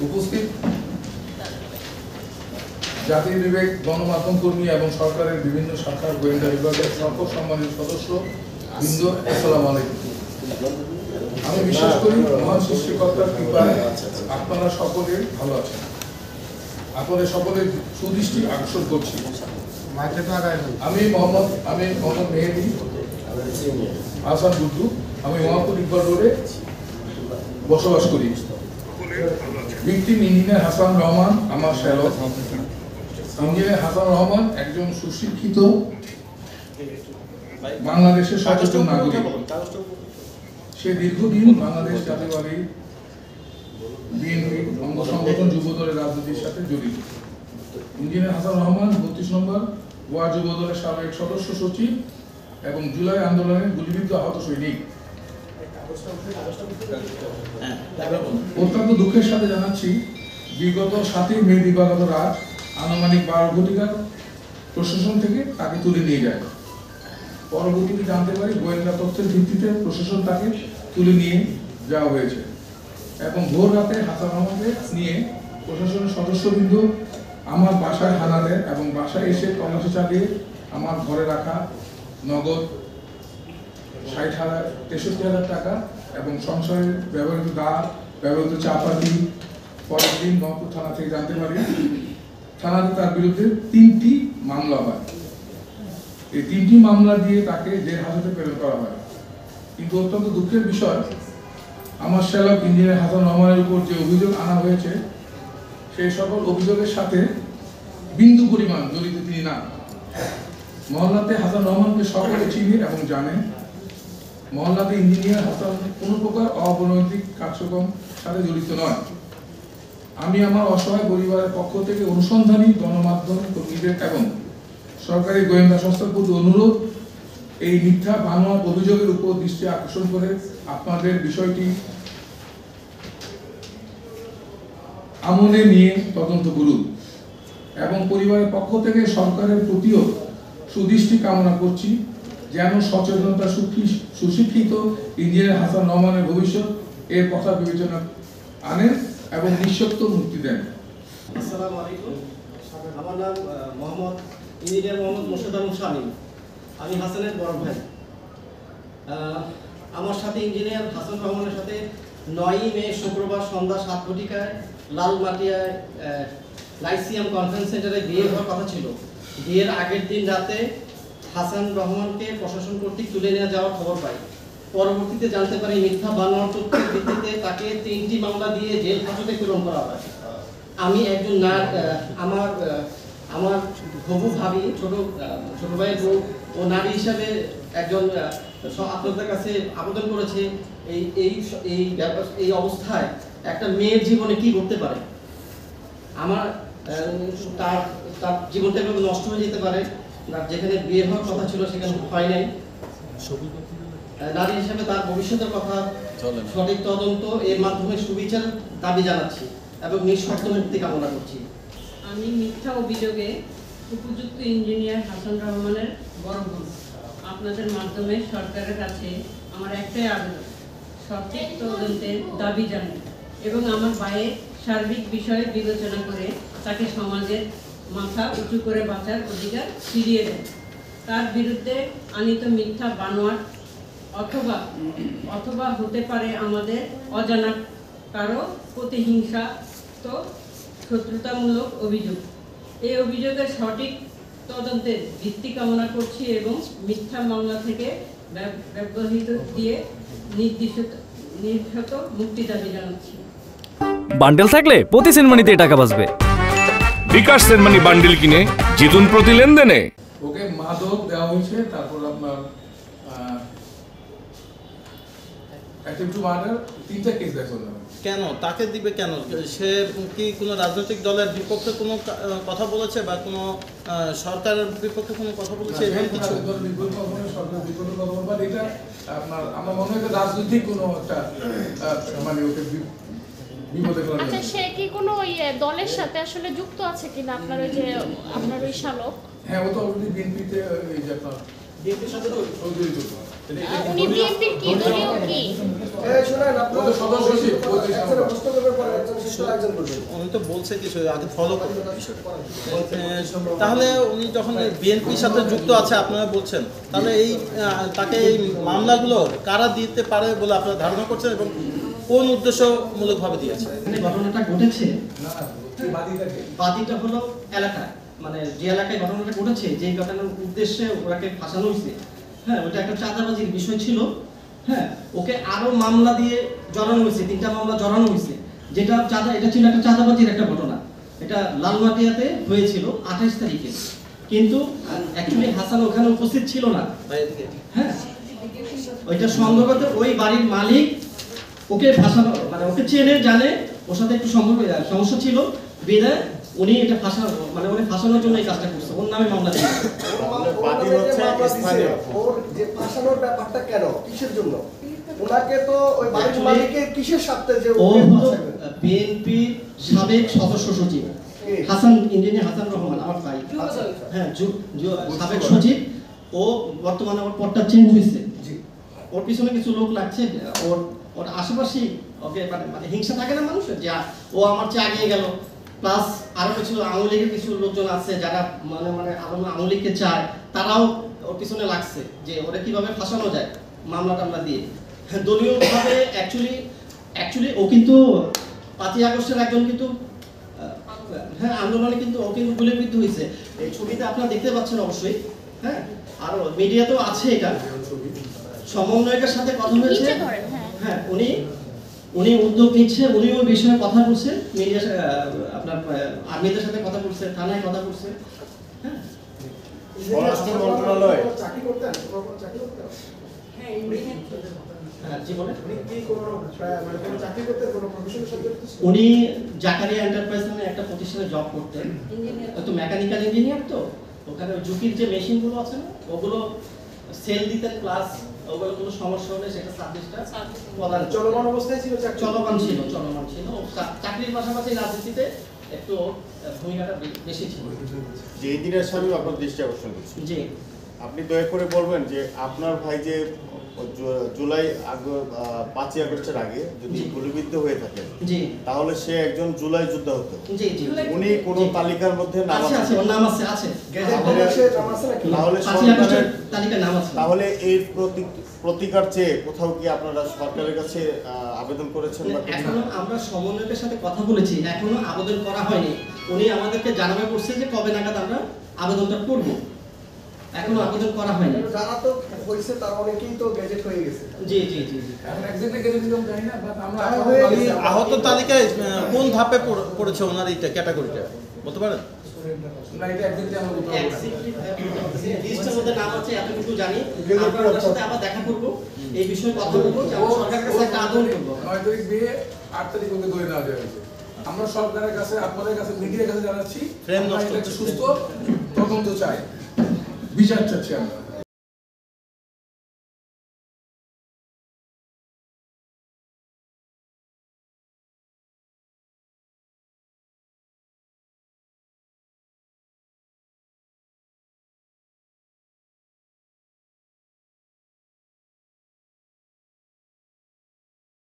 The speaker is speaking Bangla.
উপস্থিত জাতীয় বিবেক গণমাধ্যম কর্মী এবং সরকারের বিভিন্ন শাখার গোয়েন্দা বিভাগের সকল সম্মানিত সদস্য বৃন্দ, আসসালামু আলাইকুম। আমি বিশ্বাস করি মহান সৃষ্টিকর্তার কৃপায় আপনারা সকলে ভালো আছেন। আপনাদের সকলের সুদৃষ্টি আকর্ষণ করছি। আমি মোহাম্মদ মেহেদী হাসান গুড্ডু। আমি মোহাম্মদপুর ইকবাল রোডে বসবাস করি। ভিকটিম ইঞ্জিনিয়ার হাসান রহমান আমার শ্যালক। ইঞ্জিনিয়ার হাসান রহমান একজন সুশিক্ষিত বাংলাদেশের সচেতন নাগরিক। সে দীর্ঘদিন বাংলাদেশ জাতীয়বাদী বিএনপি অঙ্গ সংগঠন যুবদলের রাজনীতির সাথে জড়িত। ইঞ্জিনিয়ার হাসান রহমান 32 নম্বর ওয়ার্ড যুবদলের সাবেক সদস্য সচিব এবং জুলাই আন্দোলনে গুলিবিদ্ধ আহত সৈনিক। অত্যন্ত দুঃখের সাথে জানাচ্ছি, বিগত 7 মে দিবাগত রাত আনুমানিক 12 ঘটিকার প্রশাসন থেকে তাকে তুলে নিয়ে যায়। পরবর্তীতে জানতে পারি গোয়েন্দা তথ্যের ভিত্তিতে প্রশাসন তাকে তুলে নিয়ে যাওয়া হয়েছে এবং ভোর রাতে হাসান রহমানকে নিয়ে প্রশাসনের সদস্যবৃন্দ আমার বাসায় হানা দেয় এবং বাসায় এসে তল্লাশি চালিয়ে আমার ঘরে রাখা নগদ 63,000 টাকা এবং সংসারে ব্যবহৃত দা, ব্যবহৃত চাপাতি। পরের দিন নবপুর থানা থেকে জানতে পারি থানাতে তার বিরুদ্ধে 3টি মামলা হয়। এই 3টি মামলা দিয়ে তাকে জেল হাজতে প্রেরণ করা হয়। কিন্তু অত্যন্ত দুঃখের বিষয়, আমার শ্যালক ইঞ্জিনিয়ার হাসান রহমানের উপর যে অভিযোগ আনা হয়েছে সেই সকল অভিযোগের সাথে বিন্দু পরিমাণ জড়িত তিনি না। মহল্লাতে হাসান রহমানকে সকলে চিনে এবং জানে। মহল্লাতে ইঞ্জিনিয়ার হাসান কোনো প্রকার অবনৈতিক কার্যক্রম সাথে জড়িত নয়। আমি আমার অসহায় পরিবারের পক্ষ থেকে অনুসন্ধানী গণমাধ্যম কর্মীদের এবং সরকারি গোয়েন্দা সংস্থার প্রতি অনুরোধ, এই মিথ্যা বানোয়াট অভিযোগের উপর দৃষ্টি আকর্ষণ করে আপনাদের বিষয়টি আমলে নিয়ে তদন্ত করুন এবং পরিবারের পক্ষ থেকে সরকারের প্রতিও সুদৃষ্টি কামনা করছি, যেন সচেতনতা সুশিক্ষিত ইঞ্জিনিয়ার হাসান রহমানের ভবিষ্যৎ এর কথা বিবেচনা আনেন এবং নিঃশর্ত মুক্তি দেন। আসসালামু আলাইকুম। আমার নাম ইঞ্জিনিয়ার মোহাম্মদ মোর্শেদ আলম শামীম। আমি হাসানের বড় ভাই। আমার সাথে ইঞ্জিনিয়ার হাসান রহমানের সাথে 9 মে শুক্রবার সন্ধ্যা 7 ঘটিকায় লালমাটিয়ায় লাইসিয়াম কনফারেন্স সেন্টারে বিয়ে হওয়ার কথা ছিল। বিয়ের আগের দিন রাতে হাসান রহমানকে প্রশাসন কর্তৃক তুলে নিয়ে যাওয়ার খবর পাই। পরবর্তীতে জানতে পারি মিথ্যা বানোয়াট তথ্যের ভিত্তিতে তাকে 3টি মামলা দিয়ে জেল হাজতে প্রেরণ করা হয়। আমি একজন আমার হবু ভাবি, ছোট ভাইয়ের বউ ও নারী হিসাবে একজন আপনাদের কাছে আবেদন করেছে, এই অবস্থায় একটা মেয়ের জীবনে কি করতে পারে। আমার তার জীবনটা এভাবে নষ্ট হয়ে যেতে পারে, যেখানে বিয়ে হওয়ার কথা ছিল সেখানে হয় নাই। নারী হিসেবে তার ভবিষ্যতের কথা সঠিক তদন্ত এর মাধ্যমে সুবিচার দাবি জানাচ্ছি এবং নিঃশর্ত মুক্তি কামনা করছি। আমি মিথ্যা অভিযোগে উপযুক্ত ইঞ্জিনিয়ার হাসান রহমানের বড় বোন। আপনাদের মাধ্যমে সরকারের কাছে আমার একটাই আবেদন, সঠিক তদন্তের দাবি জানাই এবং আমার ভাইয়ের সার্বিক বিষয়ে বিবেচনা করে তাকে সমাজের মাথা উঁচু করে বাঁচার অধিকার ফিরিয়ে দেন। তার বিরুদ্ধে আনিত মিথ্যা বানোয়াট অথবা হতে পারে আমাদের অজানা কারো প্রতিহিংসা তো শত্রুতামূলক অভিযোগ। এই অভিযোগের সঠিক তদন্তের ভিত্তি কামনা করছি এবং মিথ্যা মামলা থেকে ব্যবহৃত দিয়ে নির্ঘাত মুক্তি দাবি জানাচ্ছি। বান্ডেল থাকলে প্রতি সেনমানিতে টাকা বাঁচবে। বিকাশ সেনমানি বান্ডেল কিনে জিতুন প্রতি লেনদেনে। ওকে মাদক দেওয়া হয়েছে, তারপর আপনার অ্যাটেম্পট টু মার্ডার 3টা কেস দেখা হলো। কেন তাকে দিবে? কেন সে কি কোনো রাজনৈতিক দলের বিপক্ষে কোনো কথা বলেছে বা কোনো সরকারের বিপক্ষে কোনো কথা বলেছে? সরকারের বিপক্ষে কথা বলবা এটা আপনার আমার মনে হয় রাজনৈতিক কোনো একটা মানে ওকে বিপদে ফেলা। আচ্ছা, সে কি কোনো দলের সাথে আসলে যুক্ত আছে কিনা আপনার ওই যে আপনার ওই শালক? হ্যাঁ, ও তো অলরেডি বিএনপিতে এই যে আপনার বিএনপির সাথে জড়িত। উনি বিএনপির কি দলীয় কি? ওদের সদস্য সচিব, 25 নম্বর। উনি তো বলছে কিছু আগে ফলো করতে। তাহলে উনি যখন বিএনপির সাথে যুক্ত আছে আপনারা বলছেন, তাহলে এই তাকে এই মামলাগুলো কারা দিতে পারে বলে আপনারা ধারণা করছেন এবং কোন উদ্দেশ্যমূলকভাবে দিয়েছে? ঘটনাটা ঘটেছে, বাদীটা হলো এলাকায়, মানে যে এলাকায় ঘটনাটা ঘটেছে, যে ঘটনার উদ্দেশ্যে ওরাকে ফাঁসানো হয়েছে, হ্যাঁ, ওটা একটা চাঁদাবাজির বিষয় ছিল। হ্যাঁ, ওকে আরো মামলা দিয়ে জড়ানো হয়েছে, 3টা মামলা জড়ানো হয়েছে, যেটা এটা ছিল একটা চাঁদাবাজির একটা ঘটনা। এটা লালমাটিয়াতে হয়েছিল 28 তারিখে, কিন্তু অ্যাকচুয়ালি হাসান ওখানে উপস্থিত ছিল না। হ্যাঁ, ওইটা সন্দেহতে ওই বাড়ির মালিক ওকে ফাঁসানো, মানে ওকে চেনে জানে, ওর সাথে একটু সমস্যা ছিল, বিদায় উনি এটা মানে উনি ফাঁসানোর জন্য এই কাজটা করছে, ওর নামে মামলা দিয়েছে। ওর যে ফাঁসানোর ব্যাপারটা কেন, কিসের জন্য? ওনাকে তো ওই বাড়ির মালিকের কিসের সাথে যে ও হলো বিএনপি সাবেক সদস্য সচিব হাসান, ইঞ্জিনিয়ার হাসান রহমান, আমার ভাই। হ্যাঁ, সাবেক সচিব। ও বর্তমানে ওর পদটা চেঞ্জ হয়েছে। ওর পিছনে কিছু লোক লাগছে, ওর আশেপাশে ওকে মানে হিংসা থাকে না মানুষের, যে ও আমার চেয়ে আগিয়ে গেল, প্লাস আরো কিছু আওয়ামী লীগের কিছু লোকজন আছে যারা মানে আওয়ামী লীগকে চায়, তারাও ওর পিছনে লাগছে যে ওরা কিভাবে ফাঁসানো যায় মামলা টামলা দিয়ে। হ্যাঁ, দলীয়ভাবে অ্যাকচুয়ালি ও কিন্তু 5ই আগস্টের একজন কিন্তু হ্যাঁ আন্দোলনে কিন্তু ও কিন্তু গুলিবিদ্ধ হয়েছে। এই ছবিতে আপনারা দেখতে পাচ্ছেন অবশ্যই। হ্যাঁ, আর মিডিয়াতেও আছে এটা। সমন্বয়কের সাথে কথা হয়েছে। হ্যাঁ, উনি উদ্যোগ নিচ্ছে, উনিও বিষয়ে কথা বলছে, মিডিয়া আপনার আর্মিদের সাথে কথা বলছে, থানায় কথা বলছে। হ্যাঁ, স্বরাষ্ট্র মন্ত্রণালয় চাকরি করতেন? হ্যাঁ, ইঞ্জিনিয়ার। উনি জাকারিয়া এন্টারপ্রাইজ নামে একটা প্রতিষ্ঠানে জব করতেন, তো মেকানিক্যাল ইঞ্জিনিয়ার। তো ওখানে ঝুঁকির যে মেশিনগুলো আছে না, ওগুলো সেল দিতেন, প্লাস ওগুলো কোনো সমস্যা হলে সেটা সার্ভিসটা প্রদান। চলমান অবস্থায় ছিল, চলমান ছিল। চাকরির পাশাপাশি রাজনীতিতে একটু ভূমিকাটা বেশি ছিল। যে ইঞ্জিনিয়ার সাহেব আপনার দৃষ্টি আকর্ষণ করছি, জি, আপনি দয়া করে বলবেন যে আপনার ভাই যে জুলাই 5ই আগস্টের আগে যদি গুলিবিদ্ধ হয়ে থাকেন, জি, তাহলে সে একজন জুলাই যোদ্ধা হতো। জি, জি, উনি কোন তালিকার মধ্যে নাম আছে? আছে? ওর নাম আছে, আছে। তাহলে 5ই আগস্টের তালিকায় নাম আছে। তাহলে এই প্রতিকার চেয়ে কোথাও কি আপনারা সরকারের কাছে আবেদন করেছেন? এখনো আমরা সমন্বয়কের সাথে কথা বলেছি, এখনো আবেদন করা হয়নি। উনি আমাদেরকে জানাবে করছে যে কবে নাগাদ আমরা আবেদনটা করব, এখনো আবেদন করা হয়নি। যারা তো হইছে তার অনেকেই তো গ্যাজেট হয়ে গেছে। জি, জি, জি, জি। এখন এক্স্যাক্টলি গেলে দিলাম জানি না, বাট আমরা আহত তালিকায় কোন ধাপে পড়েছে ওনার এইটা ক্যাটাগরিটা বলতে পারেন? না, এটা এক্স্যাক্টলি আমরা বলতে পারবো না। লিস্টের মধ্যে নাম আছে এতটুকু জানি। আমরা ওনার সাথে আবার দেখা করব, এই বিষয়ে কথা বলবো, যে আমরা সরকারের কাছে একটা আবেদন করব। 9 তারিখ বিয়ে, 8 তারিখ ওকে ধরে নেওয়া হয়েছে। আমরা সরকারের কাছে, আপনাদের কাছে, মিডিয়ার কাছে জানাচ্ছি, আমরা এটাকে সুস্থ তদন্ত চাই, বিচার চাচ্ছি আমরা।